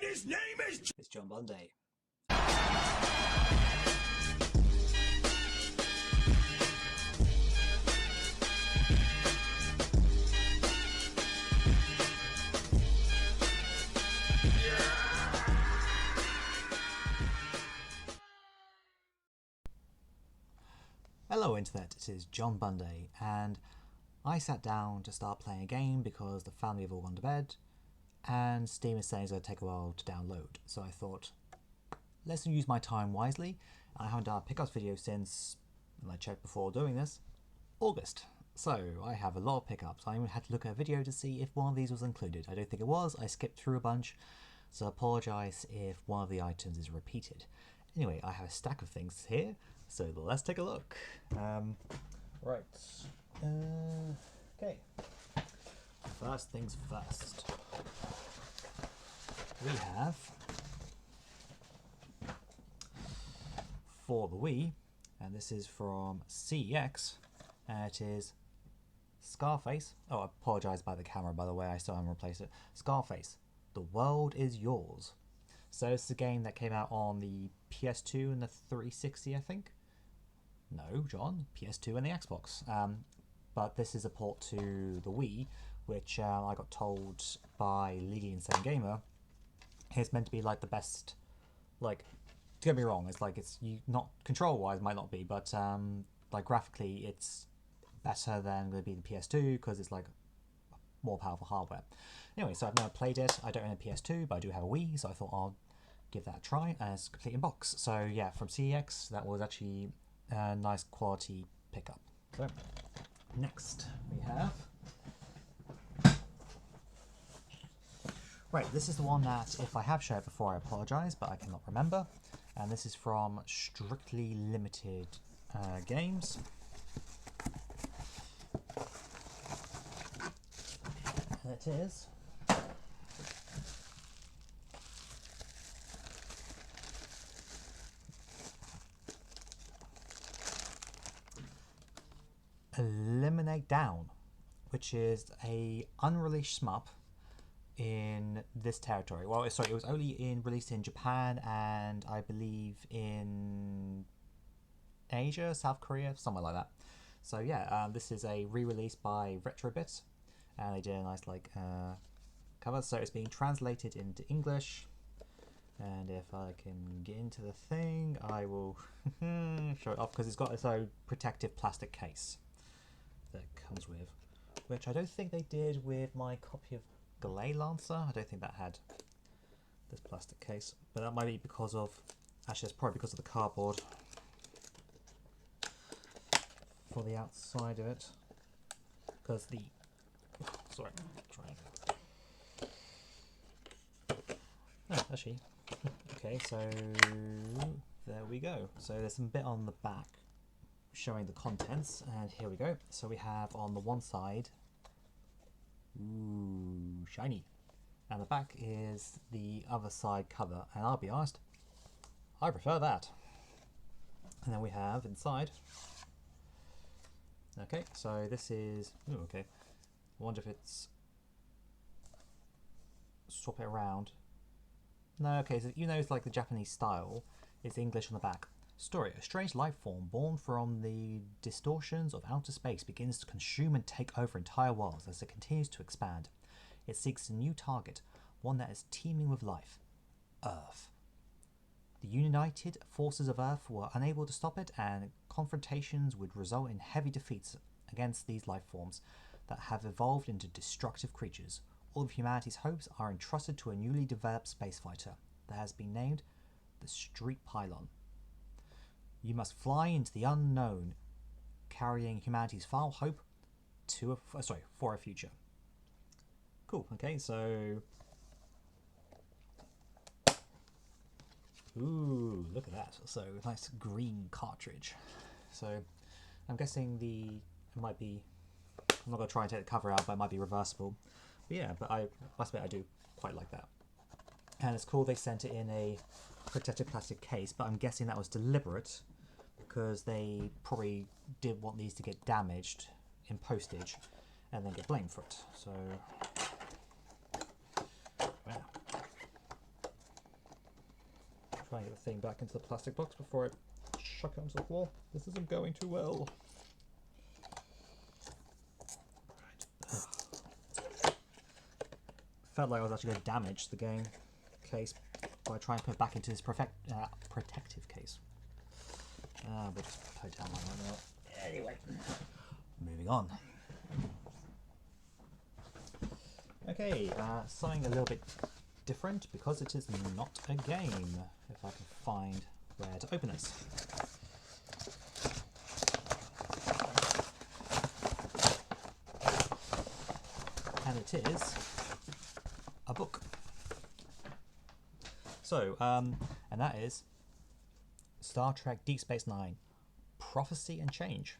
his name is... It's John Bunday. Hello Internet, it is John Bunday, and I sat down to start playing a game because the family have all gone to bed, and Steam is saying it's going to take a while to download. So I thought, let's use my time wisely. I haven't done a pickups video since, and I checked before doing this, August. So I have a lot of pickups. I even had to look at a video to see if one of these was included. I don't think it was. I skipped through a bunch, so I apologise if one of the items is repeated. Anyway, I have a stack of things here, so let's take a look. Right. Okay. First things first. We have, for the Wii, and this is from CEX, and it is Scarface. Oh, I apologise by the camera, by the way, I still haven't replaced it. Scarface, The World Is Yours. So it's a game that came out on the PS2 and the 360, I think. No, John, PS2 and the Xbox. But this is a port to the Wii, which I got told by Legally Insane Gamer is meant to be like the best. Like, don't get me wrong, it's like not control-wise might not be, but like graphically it's better than going to be the PS2 because it's like more powerful hardware. Anyway, so I've never played it. I don't own a PS2, but I do have a Wii, so I thought I'll give that a try, and it's complete in box. So yeah, from CEX, that was actually a nice quality pickup. So next we have, right, this is the one that if I have shared before I apologise, but I cannot remember, and this is from Strictly Limited Games. And it is Eliminate Down, which is a unreleased shmup in this territory. Well, sorry, it was only released in Japan and I believe in Asia, South Korea, somewhere like that. So yeah, this is a re-release by Retrobit, and they did a nice like cover. So it's being translated into English, and if I can get into the thing, I will show it off because it's got its own protective plastic case that comes with, which I don't think they did with my copy of Glay Lancer. I don't think that had this plastic case, but that might be because of, actually it's probably because of the cardboard for the outside of it, because the, sorry, oh, actually, okay, so there we go. So there's some bit on the back showing the contents, and here we go. So we have on the one side, ooh, shiny, and the back is the other side cover, and I'll be honest, I prefer that. And then we have inside, okay, so this is, ooh, okay, I wonder if it's, swap it around, no, okay, so you know it's like the Japanese style, it's English on the back. Story: a strange life form born from the distortions of outer space begins to consume and take over entire worlds as it continues to expand. It seeks a new target, one that is teeming with life: Earth. The united forces of Earth were unable to stop it, and confrontations would result in heavy defeats against these life forms that have evolved into destructive creatures. All of humanity's hopes are entrusted to a newly developed space fighter that has been named the Street Pylon. You must fly into the unknown, carrying humanity's final hope to for a future. Cool. Okay, so, ooh, look at that. So nice green cartridge. So I'm guessing it might be, I'm not gonna try and take the cover out, but it might be reversible. But yeah, but I must admit I do quite like that. And it's cool they sent it in a protective plastic case, but I'm guessing that was deliberate because they probably did want these to get damaged in postage and then get blamed for it. So, wow. Try and get the thing back into the plastic box before I chuck it onto the floor. This isn't going too well. Right. Felt like I was actually going to damage the game case by trying to put it back into this protective case. We'll just put it down like that. Anyway, moving on. Okay, something a little bit different because it is not a game. If I can find where to open this. And it is a book. So, and that is Star Trek Deep Space Nine, Prophecy and Change.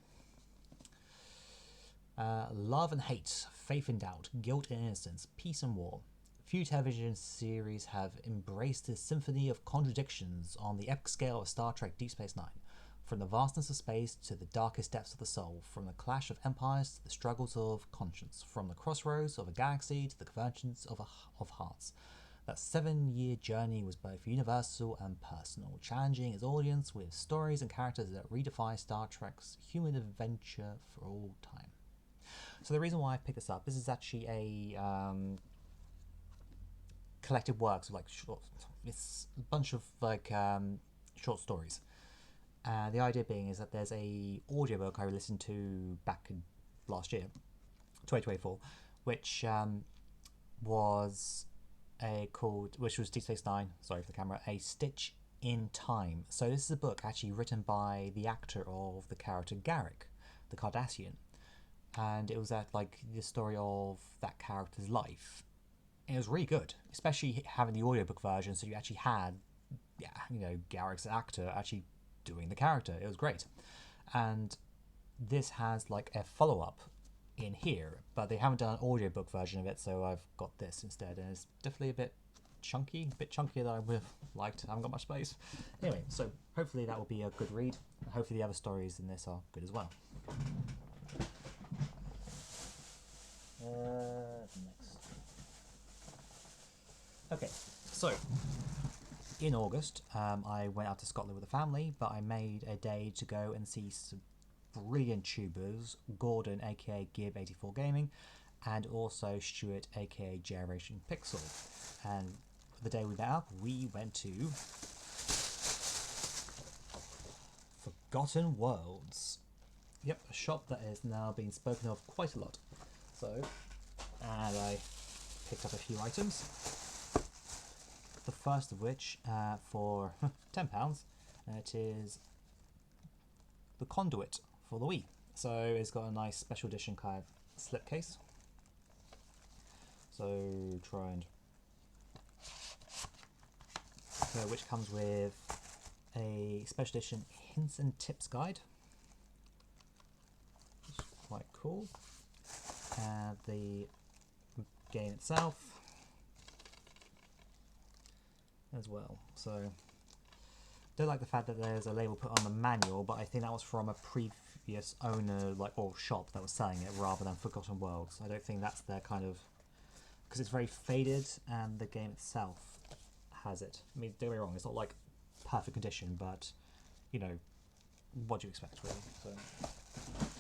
Love and hate, faith and doubt, guilt and innocence, peace and war. Few television series have embraced this symphony of contradictions on the epic scale of Star Trek Deep Space Nine. From the vastness of space to the darkest depths of the soul, from the clash of empires to the struggles of conscience, from the crossroads of a galaxy to the convergence of hearts. That 7-year journey was both universal and personal, challenging its audience with stories and characters that redefine Star Trek's human adventure for all time. So the reason why I picked this up, this is actually a collected works of like short. It's a bunch of like short stories. The idea being is that there's a audiobook I listened to back in last year, 2024, which was which was Deep Space Nine. Sorry for the camera. A Stitch in Time. So this is a book actually written by the actor of the character Garrick, the Cardassian, and it was like the story of that character's life. And it was really good, especially having the audiobook version. So you actually had, Garrick's actor actually doing the character. It was great, and this has like a follow-up in here, but they haven't done an audiobook version of it, so I've got this instead, and it's definitely a bit chunkier than I would have liked. I haven't got much space. Anyway, so hopefully that will be a good read, and hopefully the other stories in this are good as well. Next. Okay, so in August, I went out to Scotland with the family, but I made a day to go and see some brilliant tubers, Gordon aka Gib84 Gaming, and also Stuart aka Generation Pixel. And the day we met up, we went to Forgotten Worlds. Yep, a shop that is now being spoken of quite a lot. So, and I picked up a few items. The first of which, for £10, it is the Conduit for the Wii. So it's got a nice special edition kind of slipcase. So try and which comes with a special edition hints and tips guide, which is quite cool. The game itself as well. So don't like the fact that there's a label put on the manual, but I think that was from a previous owner or shop that was selling it rather than Forgotten Worlds. I don't think that's their kind of, because it's very faded and the game itself has it. I mean, don't get me wrong, it's not like perfect condition, but what do you expect really? So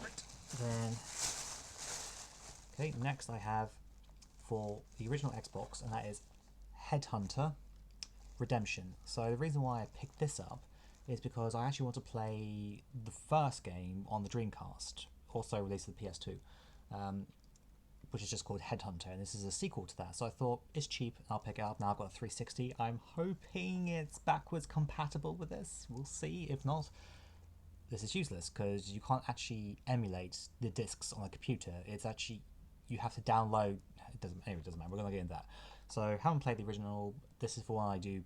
right. Then okay, next I have for the original Xbox, and that is Headhunter Redemption. So the reason why I picked this up is because I actually want to play the first game on the Dreamcast, also released to the PS2, which is just called Headhunter, and this is a sequel to that. So I thought, it's cheap, I'll pick it up. Now I've got a 360. I'm hoping it's backwards compatible with this. We'll see. If not, this is useless because you can't actually emulate the discs on a computer. It's actually, you have to download. It doesn't matter. We're going to get into that. So haven't played the original. This is for when I do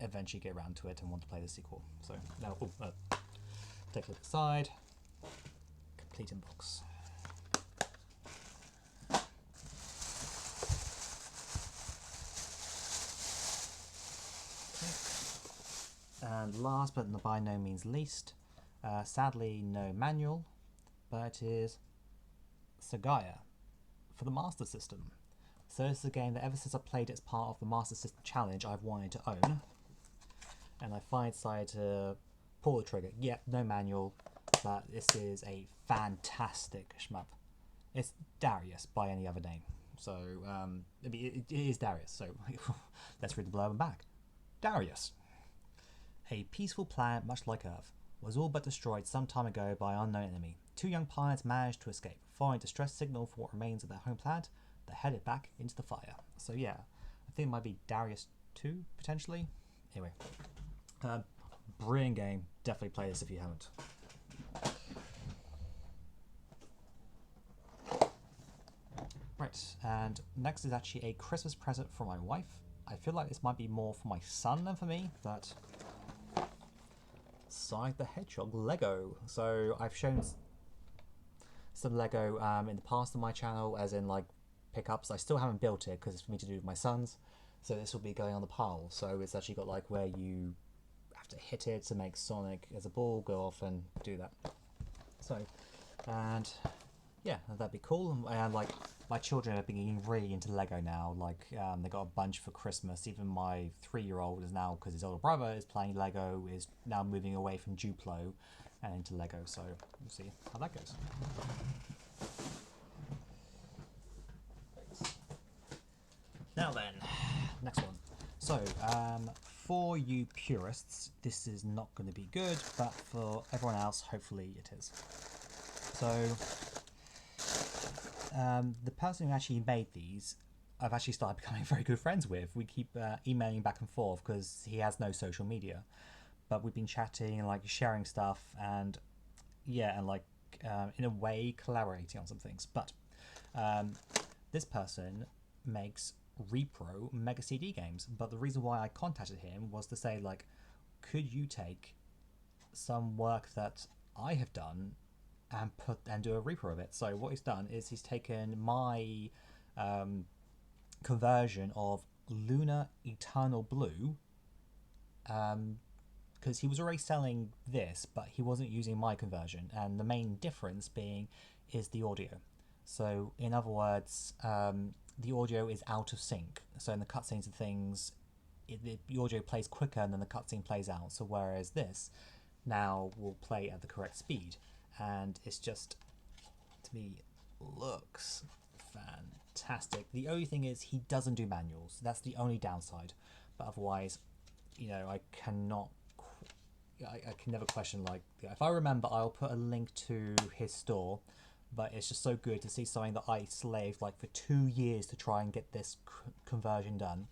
eventually get around to it and want to play the sequel. So now, take a look aside. Complete inbox. And last but by no means least, sadly no manual, but it is Sagaya for the Master System. So this is a game that ever since I played it as part of the Master System Challenge I've wanted to own. and I finally decided to pull the trigger. Yeah, no manual, but this is a fantastic shmup. It's Darius by any other name. So, it is Darius, so let's read the blurb back. Darius. A peaceful planet much like Earth was all but destroyed some time ago by an unknown enemy. Two young pilots managed to escape. Following a distress signal for what remains of their home planet, they headed back into the fire. So yeah, I think it might be Darius 2, potentially. Anyway, brilliant game. Definitely play this if you haven't. Right, and next is actually a Christmas present for my wife. I feel like this might be more for my son than for me, but Sonic the Hedgehog Lego. So I've shown some Lego in the past on my channel, as in like pickups. I still haven't built it because it's for me to do with my sons. So this will be going on the pile. So it's actually got like where you have to hit it to make Sonic as a ball go off and do that. So, and yeah, that'd be cool. And like my children are being really into Lego now. Like they got a bunch for Christmas. Even my 3-year-old is now, because his older brother is playing Lego, is now moving away from Duplo and into Lego. So we'll see how that goes. Now then, next one. So for you purists, this is not going to be good, but for everyone else, hopefully it is. So the person who actually made these, I've actually started becoming very good friends with. We keep emailing back and forth because he has no social media, but we've been chatting and like sharing stuff, and yeah, and like in a way collaborating on some things. But this person makes repro Mega CD games, but the reason why I contacted him was to say, like, could you take some work that I have done and do a repro of it? So what he's done is he's taken my conversion of Lunar Eternal Blue, because he was already selling this, but he wasn't using my conversion, and the main difference being is the audio. So in other words, the audio is out of sync. So in the cutscenes and things, the audio plays quicker and then the cutscene plays out. So whereas this now will play at the correct speed, and it's just, to me, looks fantastic. The only thing is he doesn't do manuals. That's the only downside. But otherwise, you know, I can never question, like, if I remember, I'll put a link to his store. But it's just so good to see something that I slaved like for 2 years to try and get this conversion done.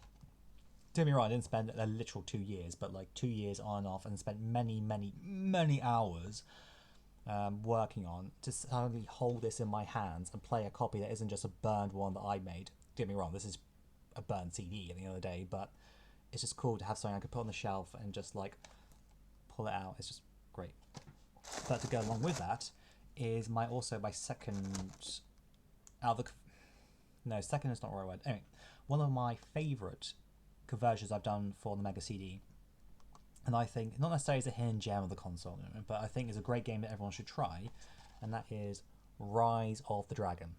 Don't get me wrong, I didn't spend a literal 2 years, but like 2 years on and off, and spent many hours working on to suddenly hold this in my hands and play a copy that isn't just a burned one that I made. Don't get me wrong, this is a burned CD at the end of the day, but it's just cool to have something I could put on the shelf and just like pull it out. It's just great. But to go along with that is my second second is not the right word. Anyway, one of my favourite conversions I've done for the Mega CD, and I think not necessarily as a hidden gem of the console, but I think is a great game that everyone should try, and that is Rise of the Dragon.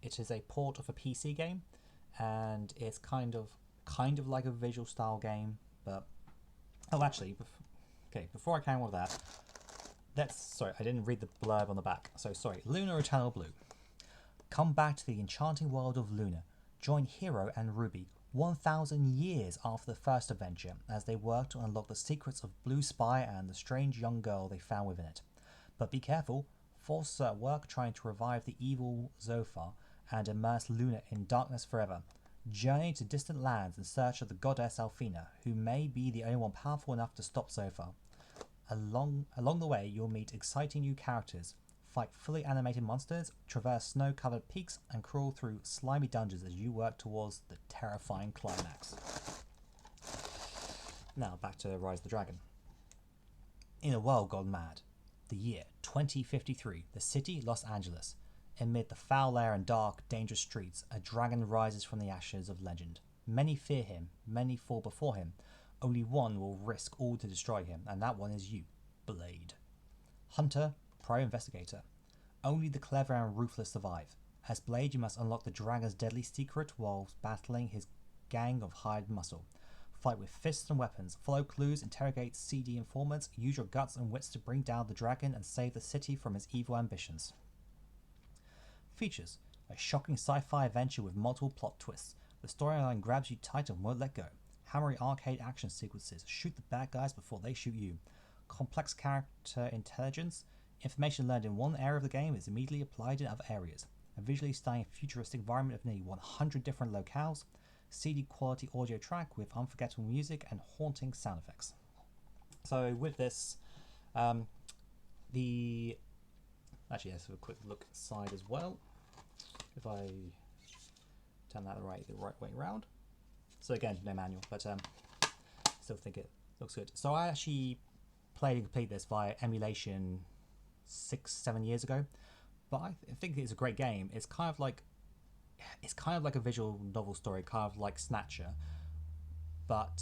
It is a port of a PC game, and it's kind of like a visual style game, but before I carry on with that, I didn't read the blurb on the back. So sorry, Lunar Eternal Blue. Come back to the enchanting world of Luna. Join Hero and Ruby 1,000 years after the first adventure as they work to unlock the secrets of Blue Spire and the strange young girl they found within it. But be careful, forces are at work trying to revive the evil Zophar and immerse Luna in darkness forever. Journey to distant lands in search of the goddess Alfina, who may be the only one powerful enough to stop Zophar. Along the way, you'll meet exciting new characters, fight fully animated monsters, traverse snow-covered peaks, and crawl through slimy dungeons as you work towards the terrifying climax. Now, back to Rise of the Dragon. In a world gone mad, the year 2053, the city, Los Angeles. Amid the foul air and dark, dangerous streets, a dragon rises from the ashes of legend. Many fear him, many fall before him. Only one will risk all to destroy him, and that one is you, Blade. Hunter, pro investigator. Only the clever and ruthless survive. As Blade, you must unlock the dragon's deadly secret while battling his gang of hired muscle. Fight with fists and weapons, follow clues, interrogate CD informants, use your guts and wits to bring down the dragon and save the city from his evil ambitions. Features: a shocking sci-fi adventure with multiple plot twists. The storyline grabs you tight and won't let go. Hammery arcade action sequences, shoot the bad guys before they shoot you. Complex character intelligence, information learned in one area of the game is immediately applied in other areas. A visually stunning futuristic environment of nearly 100 different locales. CD quality audio track with unforgettable music and haunting sound effects. So with this, actually let's have a quick look inside as well. If I turn that the right way around. So again, no manual, but still think it looks good. So I actually played and completed this via emulation 6-7 years ago, but I think it's a great game. It's kind of like a visual novel story, kind of like Snatcher, but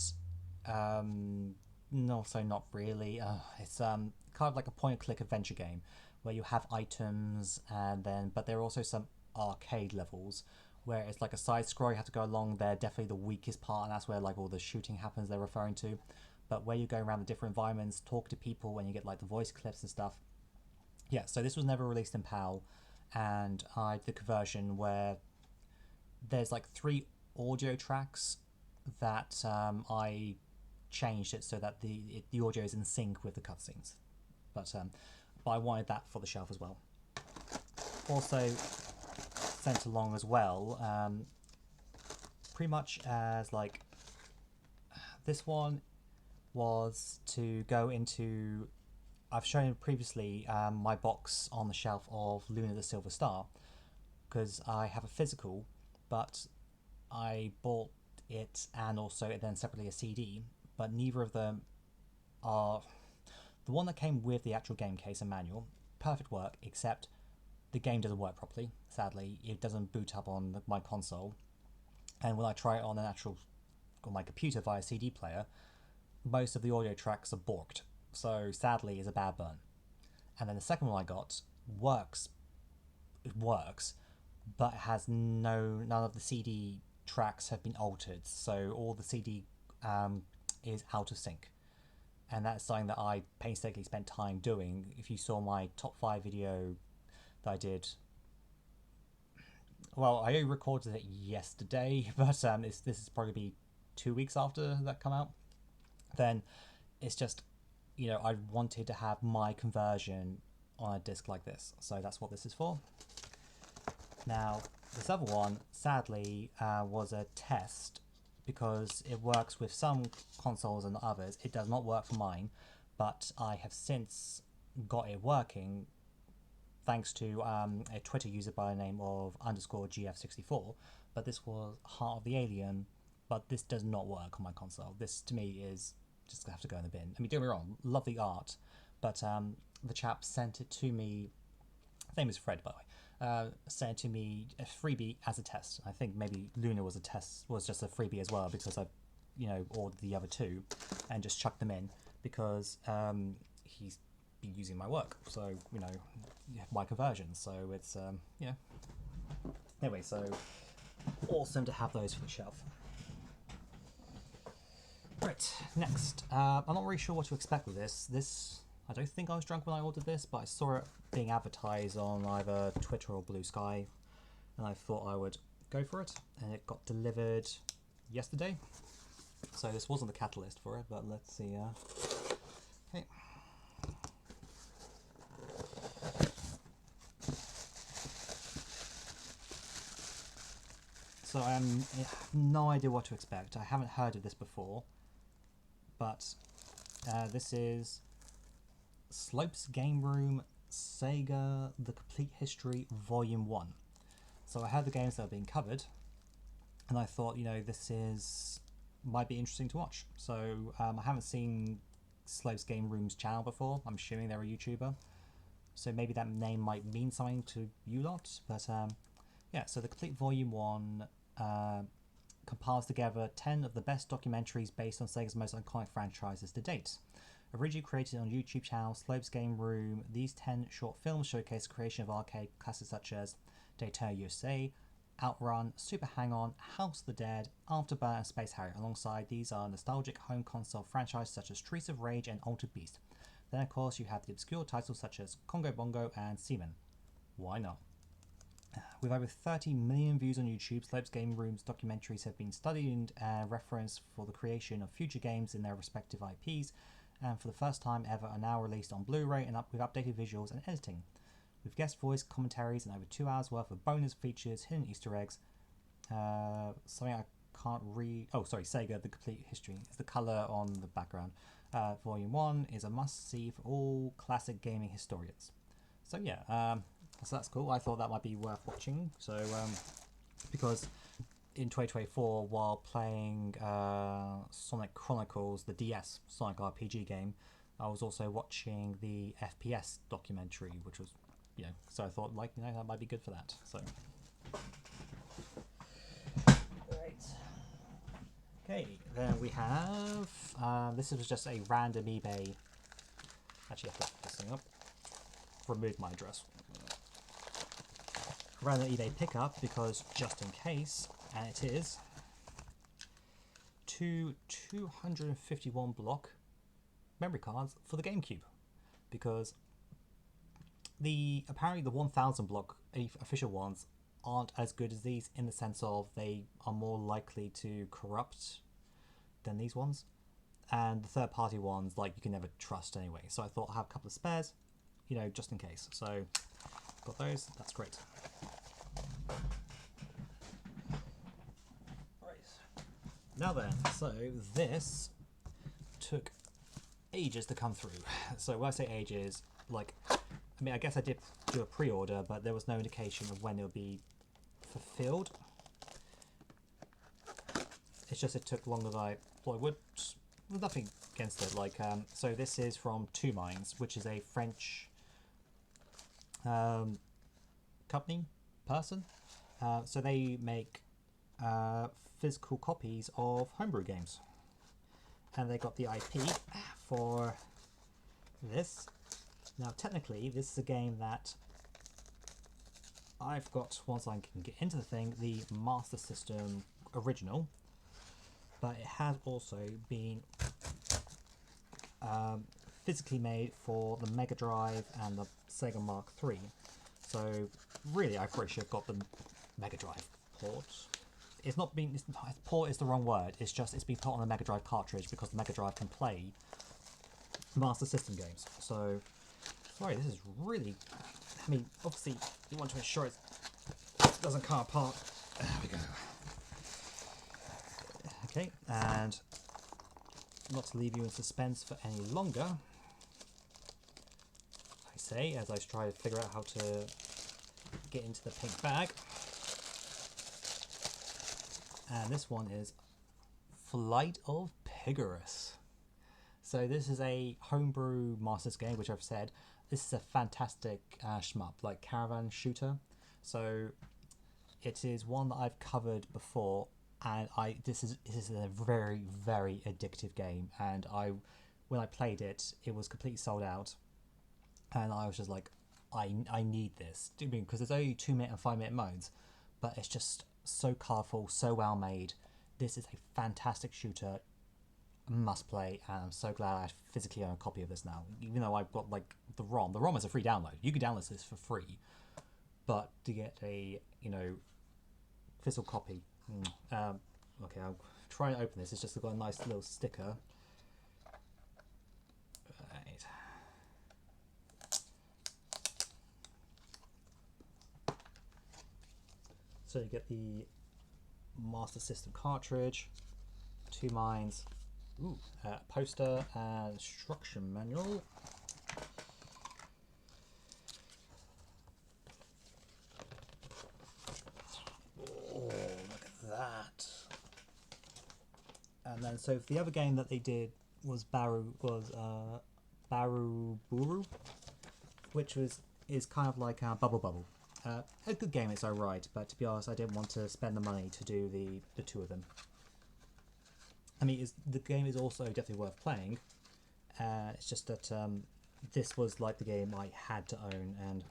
also not really. It's kind of like a point-and-click adventure game where you have items, but there are also some arcade levels where it's like a side scroll. You have to go along. They're definitely the weakest part, and that's where like all the shooting happens. They're referring to, but where you go around the different environments, talk to people, and you get like the voice clips and stuff. Yeah, so this was never released in PAL, and I did the conversion where there's like 3 audio tracks that I changed it so that the audio is in sync with the cutscenes, but I wanted that for the shelf as well. Also sent along as well, pretty much as like this one was to go into. I've shown previously my box on the shelf of Luna the Silver Star, because I have a physical, but I bought it and also then separately a CD, but neither of them are. The one that came with the actual game case and manual, perfect work, except the game doesn't work properly. Sadly, it doesn't boot up on my console, and when I try it on my computer via CD player, most of the audio tracks are borked. So sadly, it's a bad burn. And then the second one I got works, but it has none of the CD tracks have been altered. So all the CD is out of sync, and that's something that I painstakingly spent time doing. If you saw my top 5 video that I did, well, I only recorded it yesterday, but this is probably be 2 weeks after that come out. Then it's just, I wanted to have my conversion on a disc like this, so that's what this is for. Now, this other one, sadly, was a test, because it works with some consoles and others. It does not work for mine, but I have since got it working thanks to a Twitter user by the name of _GF64, but this was Heart of the Alien, but this does not work on my console. This, to me, is just gonna have to go in the bin. I mean, don't get me wrong, love the art, but the chap sent it to me, his name is Fred, by the way, sent it to me a freebie as a test. I think maybe Luna was just a freebie as well, because I, ordered the other 2 and just chucked them in, because he's been using my work, so, my conversion, so it's, Anyway, so awesome to have those for the shelf. Right, next. I'm not really sure what to expect with this. I don't think I was drunk when I ordered this, but I saw it being advertised on either Twitter or Blue Sky, and I thought I would go for it, and it got delivered yesterday. So this wasn't the catalyst for it, but let's see. Okay. So I have no idea what to expect. I haven't heard of this before, but this is Slopes Game Room Sega The Complete History Volume 1. So I heard the games that are being covered, and I thought, this might be interesting to watch. So I haven't seen Slopes Game Room's channel before. I'm assuming they're a YouTuber, so maybe that name might mean something to you lot. But yeah, so the Complete Volume 1 compiles together 10 of the best documentaries based on Sega's most iconic franchises to date. Originally created on YouTube channel Slopes Game Room, these 10 short films showcase the creation of arcade classics such as Daytona USA, Outrun, Super Hang-On, House of the Dead, Afterburn, and Space Harrier. Alongside these are nostalgic home console franchises such as Streets of Rage and Altered Beast. Then of course you have the obscure titles such as Congo Bongo and Seaman. Why not? With over 30 million views on YouTube, Slopes Game Room's documentaries have been studied and referenced for the creation of future games in their respective IPs, and for the first time ever are now released on Blu-ray and with updated visuals and editing. With guest voice commentaries and over 2 hours worth of bonus features, hidden Easter eggs, something I can't read. Oh, sorry, Sega, the complete history. It's the colour on the background. Volume 1 is a must-see for all classic gaming historians. So yeah, so that's cool. I thought that might be worth watching. So because in 2024, while playing Sonic Chronicles, the DS Sonic RPG game, I was also watching the FPS documentary, which was, you know, so I thought, like, you know, that might be good for that. So right. Okay, then we have this was just a random eBay. Actually, I have to look this thing up. Remove my address. Random eBay pickup because just in case, and it is two 251 block memory cards for the GameCube, because apparently the 1000 block official ones aren't as good as these, in the sense of they are more likely to corrupt than these ones, and the third party ones, like, you can never trust anyway. So I thought I'll have a couple of spares, you know, just in case. So got those. That's great. Right. Now then, so this took ages to come through. So when I say ages, like, I mean, I guess I did do a pre-order, but there was no indication of when it would be fulfilled. It's just it took longer than I thought it would. There's nothing against it. Like, so this is from Two Minds, which is a French person. So they make physical copies of homebrew games, and they got the IP for this. Now, technically, this is a game that I've got, once I can get into the thing, the Master System original, but it has also been physically made for the Mega Drive and the Sega Mark III. So really, I probably should have got the Mega Drive port. It's not been, port is the wrong word, it's just it's been put on a Mega Drive cartridge because the Mega Drive can play Master System games. So, sorry, this is really, I mean, obviously you want to ensure it doesn't come apart. There we go. Okay, and not to leave you in suspense for any longer, I say, as I try to figure out how to get into the pink bag. And this one is Flight of Pigarus. So this is a homebrew Masters game, which I've said, this is a fantastic shmup, like caravan shooter. So it is one that I've covered before, and this is a very, very addictive game. And when I played it, it was completely sold out, and I was just like, I need this. I mean, because there's only 2-minute and 5-minute modes, but it's just so colourful, so well made. This is a fantastic shooter, must play, and I'm so glad I physically own a copy of this now. Even though I've got, like, the ROM. The ROM is a free download. You can download this for free, but to get a, you know, physical copy. Okay, I'll try and open this. It's just got a nice little sticker. Right. So you get the Master System cartridge, Two Minds, poster and instruction manual. Oh, look at that! And then, so the other game that they did was Baruburu, which is kind of like Bubble Bubble. A good game, it's alright, but to be honest, I didn't want to spend the money to do the two of them. I mean, the game is also definitely worth playing. It's just that this was like the game I had to own, and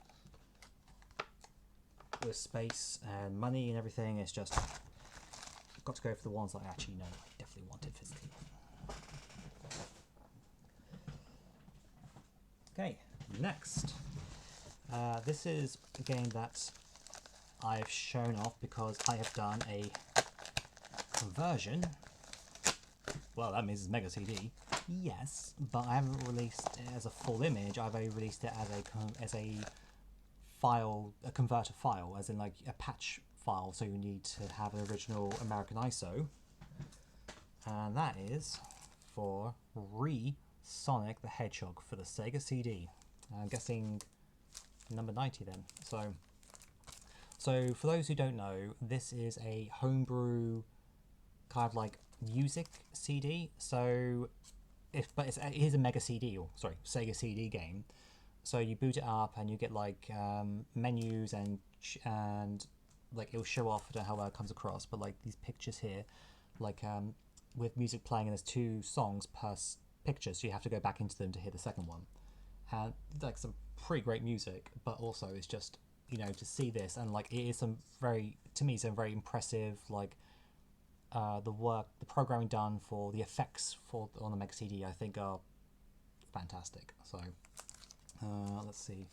with space and money and everything, it's just I've got to go for the ones that I actually know I definitely wanted physically. Okay, next. This is a game that I've shown off because I have done a conversion. Well, that means it's Mega CD. Yes, but I haven't released it as a full image. I've only released it as a file, a converter file, as in like a patch file. So you need to have an original American ISO, and that is for Sonic the Hedgehog for the Sega CD. I'm guessing number 90 then. So for those who don't know, this is a homebrew kind of like music CD. So it is a Mega CD, or sorry, Sega CD game. So you boot it up and you get like menus and like it'll show off. I don't know how well it comes across, but like these pictures here, like with music playing, and there's 2 songs per picture, so you have to go back into them to hear the second one. And like some pretty great music, but also it's just, you know, to see this, and like it is some very, to me, some very impressive, like the programming done for the effects on the Mega CD, I think are fantastic. So let's see.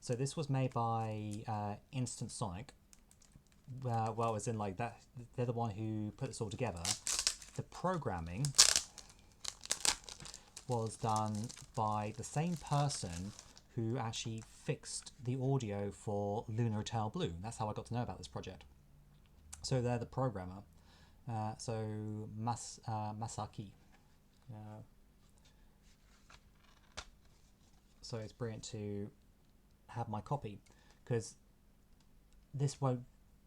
So this was made by Instant Sonic. Well, as in like that, they're the one who put this all together. The programming was done by the same person who actually fixed the audio for Lunar Hotel Blue. That's how I got to know about this project. So they're the programmer. So Masaki. So it's brilliant to have my copy, because this won't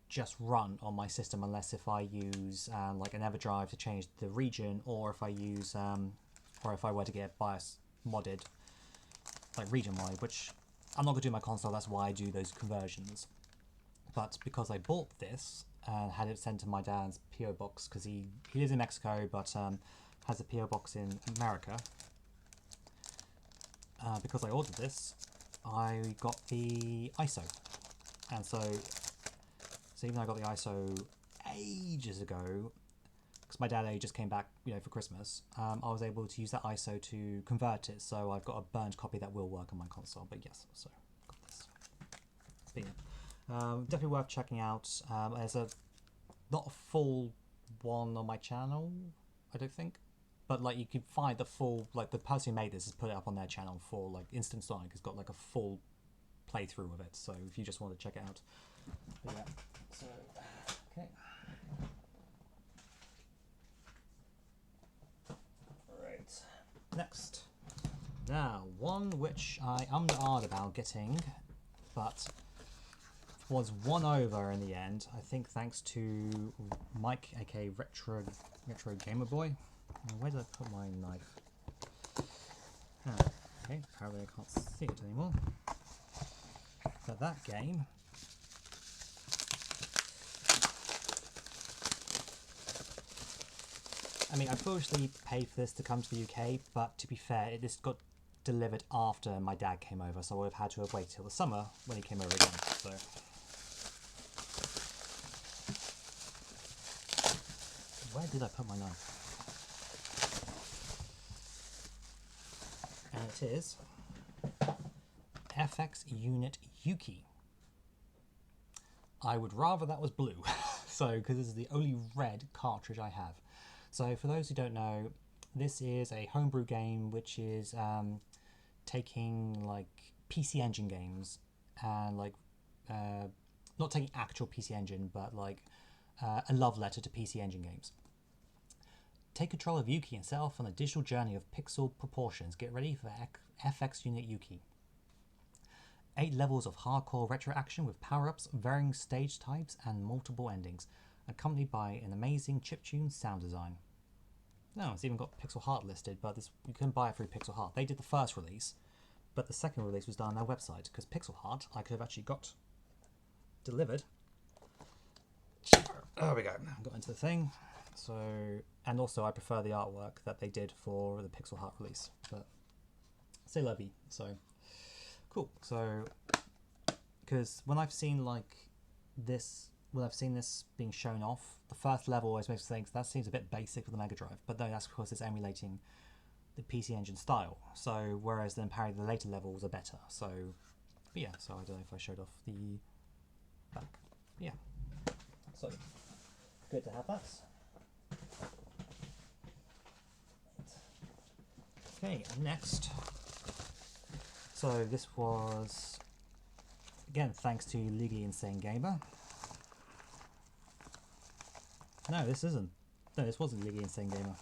just run on my system unless if I use like an EverDrive to change the region, or if I use or if I were to get BIOS modded, like region-wide, which I'm not going to do my console, that's why I do those conversions. But because I bought this and had it sent to my dad's PO box, because he lives in Mexico but has a PO box in America, because I ordered this, I got the ISO. And so even though I got the ISO ages ago, because my dad just came back, you know, for Christmas, I was able to use that ISO to convert it. So I've got a burnt copy that will work on my console. But yes, so got this. But yeah, definitely worth checking out. There's not a full one on my channel, I don't think, but like you can find the full, like the person who made this has put it up on their channel for like Instant Sonic has got like a full playthrough of it. So if you just want to check it out, but yeah. So okay. Next, now one which I ummed and ahed about getting, but was won over in the end. I think thanks to Mike, aka Retro Gamer Boy. Where did I put my knife? Okay, apparently I can't see it anymore. But that game. I mean, I foolishly paid for this to come to the UK, but to be fair, this got delivered after my dad came over, so I would have had to have waited till the summer when he came over again. So, where did I put my knife? And it is FX Unit Yuki. I would rather that was blue, so because this is the only red cartridge I have. So for those who don't know, this is a homebrew game which is taking like PC Engine games and like not taking actual PC Engine, but like a love letter to PC Engine games. Take control of Yuki and set off on a digital journey of pixel proportions. Get ready for FX Unit Yuki. 8 levels of hardcore retro action with power-ups, varying stage types, and multiple endings, accompanied by an amazing chiptune sound design. No, it's even got Pixel Heart listed, but you can buy it through Pixel Heart. They did the first release, but the second release was done on their website, because Pixel Heart I could have actually got delivered. There we go. Got into the thing. So, and also I prefer the artwork that they did for the Pixel Heart release, but c'est la vie. So cool. So because when I've seen like this, when I've seen this being shown off, the first level always makes me think that seems a bit basic for the Mega Drive, but no, that's because it's emulating the PC Engine style. So whereas then apparently the later levels are better. So, but yeah. So I don't know if I showed off the back. But yeah. So good to have that. Okay, next. So this was, again, thanks to Legally Insane Gamer. No, this isn't. No, this wasn't Legally Insane Gamer.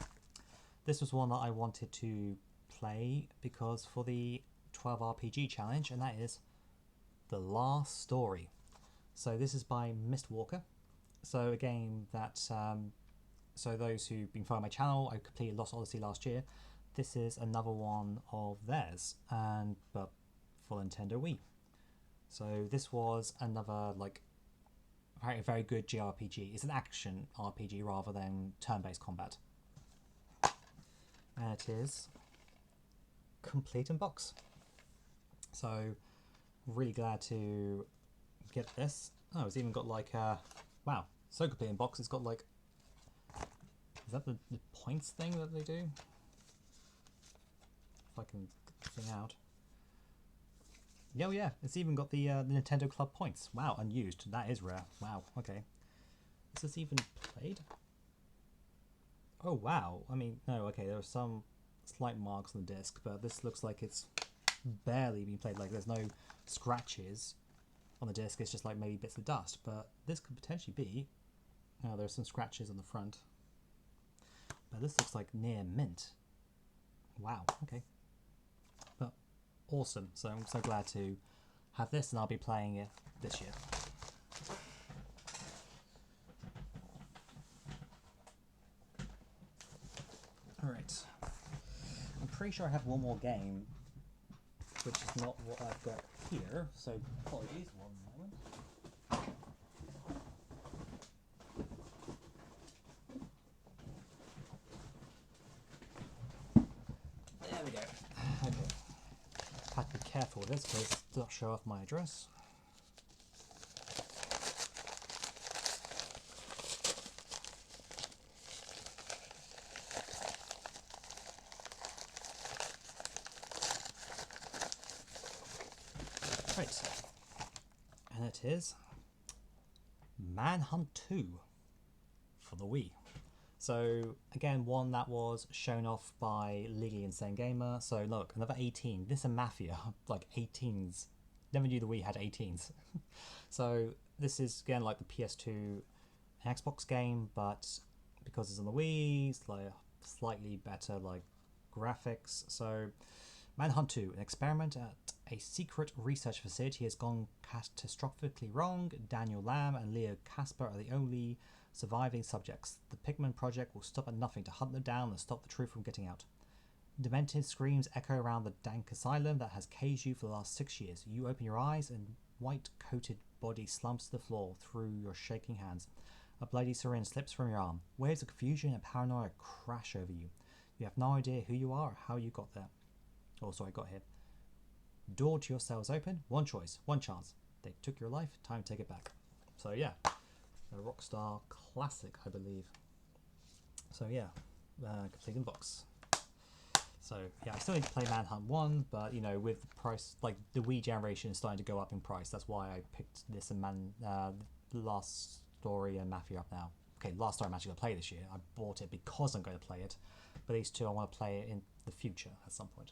This was one that I wanted to play because for the 12 RPG challenge, and that is The Last Story. So this is by Mist Walker. So a game that, so those who've been following my channel, I completed Lost Odyssey last year. This is another one of theirs, but for Nintendo Wii. So this was another, like, a very good JRPG. It's an action RPG rather than turn-based combat. And it is complete in box. So really glad to get this. Oh, it's even got like wow, so complete in box. It's got like, is that the points thing that they do? If I can get the thing out. Oh yeah, it's even got the Nintendo Club points. Wow, unused. That is rare. Wow, okay. Is this even played? Oh wow, I mean, no, okay, there are some slight marks on the disc, but this looks like it's barely been played. Like, there's no scratches on the disc, it's just like maybe bits of dust, but this could potentially be, oh, there's some scratches on the front, but this looks like near mint. Wow, okay. But awesome, so I'm so glad to have this, and I'll be playing it this year. Alright, I'm pretty sure I have one more game, which is not what I've got here, so apologies, one moment. There we go. Okay. Have to be careful with this because it does not show off my address. Right, and it is Manhunt 2 for the Wii. So again, one that was shown off by Legally Insane Gamer. So look, another 18. This is a Mafia, like 18s. Never knew the Wii had 18s. So this is again like the PS2 and Xbox game, but because it's on the Wii, it's like slightly better like graphics. So Manhunt 2, an experiment at a secret research facility has gone catastrophically wrong. Daniel Lamb and Leo Casper are the only surviving subjects. The Pigman Project will stop at nothing to hunt them down and stop the truth from getting out. Demented screams echo around the dank asylum that has caged you for the last 6 years. You open your eyes and white-coated body slumps to the floor through your shaking hands. A bloody syringe slips from your arm. Waves of confusion and paranoia crash over you. You have no idea who you are or how you got there. Oh, sorry, got here. Door to your cell is open. One choice, one chance. They took your life, time to take it back. So yeah, a Rockstar classic, I believe. So yeah, complete in box. So yeah, I still need to play Manhunt 1, but you know, with the price, like the Wii generation is starting to go up in price. That's why I picked this and Last Story and Mafia up now. Okay, Last Story I'm actually going to play this year. I bought it because I'm going to play it, but these two I want to play it in the future at some point.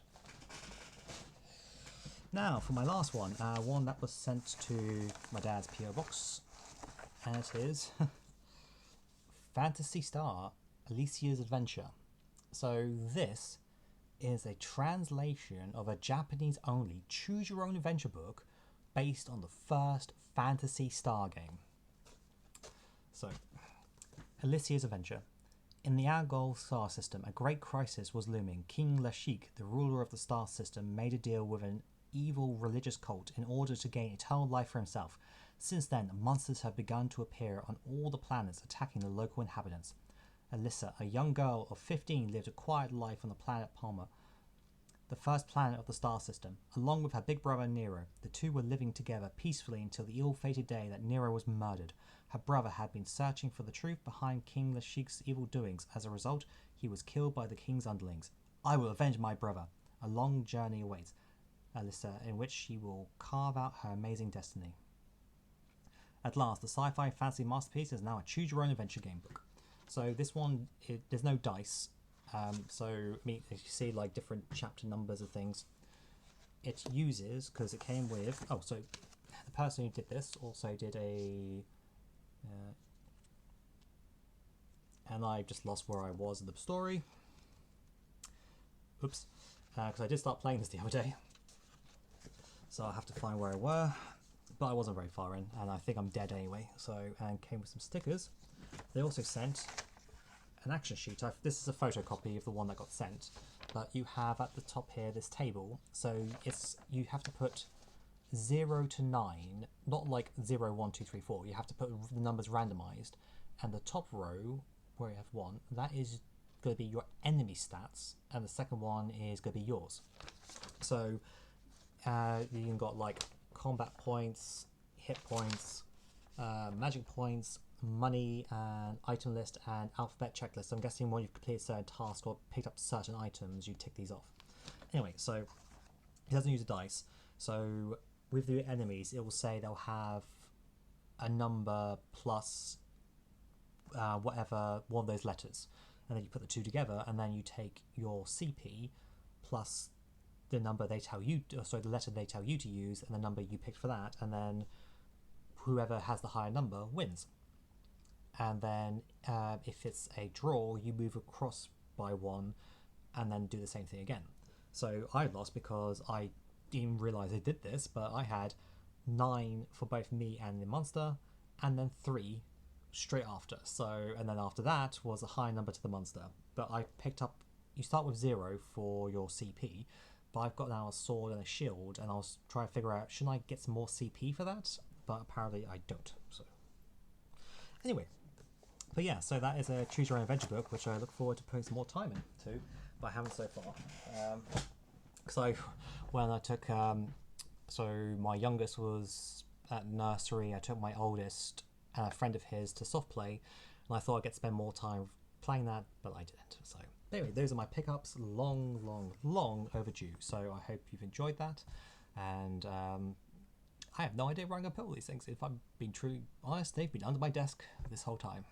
Now for my last one, one that was sent to my dad's PO box, and it is Phantasy Star, Alicia's Adventure. So this is a translation of a Japanese-only choose-your-own-adventure book based on the first Phantasy Star game. So, Alicia's Adventure. In the Algol star system, a great crisis was looming. King Lashik, the ruler of the star system, made a deal with an evil religious cult in order to gain eternal life for himself. Since then, monsters have begun to appear on all the planets, attacking the local inhabitants. Alyssa, a young girl of 15, lived a quiet life on the planet Palma. the first planet of the star system, along with her big brother Nero. The two were living together peacefully until the ill-fated day that Nero was murdered. Her brother had been searching for the truth behind King Lashik's evil doings. As a result, he was killed by the king's underlings. I will avenge my brother. A long journey awaits Alyssa, in which she will carve out her amazing destiny. At last, the sci-fi fantasy masterpiece is now a choose-your-own-adventure game book. So this one, there's no dice. So I mean, if you see like different chapter numbers of things, it uses, because it came with, so the person who did this also did a, and I just lost where I was in the story. Oops, because I did start playing this the other day. So I have to find where I were, but I wasn't very far in, and I think I'm dead anyway. So, and came with some stickers. They also sent an action sheet. This is a photocopy of the one that got sent, but you have at the top here this table. So you have to put 0 to 9, not like 0, 1, 2, 3, 4. You have to put the numbers randomized, and the top row where you have 1, that is going to be your enemy stats, and the second one is going to be yours. So you can got like combat points, hit points, magic points, money, and item list, and alphabet checklist. So I'm guessing when you've completed certain tasks or picked up certain items, you tick these off. Anyway, so it doesn't use a dice. So with the enemies, it will say they'll have a number plus whatever one of those letters, and then you put the two together, and then you take your CP plus the number they tell you, the letter they tell you to use, and the number you picked for that, and then whoever has the higher number wins. And then if it's a draw, you move across by 1 and then do the same thing again. So I lost because I didn't realise I did this, but I had 9 for both me and the monster, and then 3 straight after. So, and then after that was a high number to the monster. But I picked up, you start with 0 for your CP, but I've got now a sword and a shield, and I was trying to figure out, should I get some more CP for that? But apparently I don't. So anyway, but yeah, so that is a choose your own adventure book, which I look forward to putting some more time into, but I haven't so far. So when I took, so my youngest was at nursery, I took my oldest and a friend of his to soft play, and I thought I could spend more time playing that, but I didn't. So anyway, those are my pickups, long overdue. So I hope you've enjoyed that, and I have no idea where I'm going to put all these things. If I'm being truly honest, they've been under my desk this whole time.